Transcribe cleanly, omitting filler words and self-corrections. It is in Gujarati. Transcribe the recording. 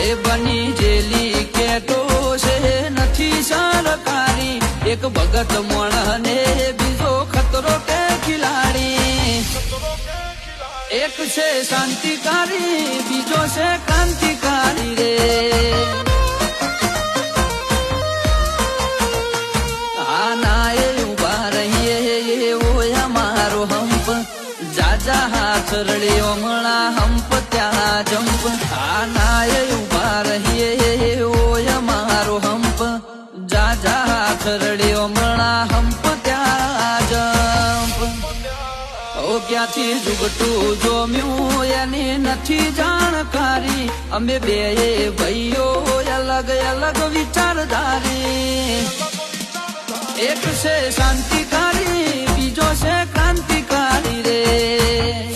એ બની જેલી કેટો છે નથી સરકારી એક ભગત મોણને બીજો ખતરો કે ખિલાડી એક છે શાંતિકારી બીજો છે ક્રાંતિકારી રે આના એ ઉભા રહીએ એવો અમારો હંપ જાજા હાથ રળ્યો હમણાં હંપ ત્યાં જંપ આના એ ઉભા રહીએ એવો અમારો હંપ જાજા હાથ રળ્યો હમણાં હંપ ત્યાં જંપ ક્યાંથી જુગટું જોમ્યું એની નથી જાણકારી અમે બે ભાઈઓ અલગ અલગ વિચારધારી એક છે શાંતિકારી બીજો છે ક્રાંતિકારી રે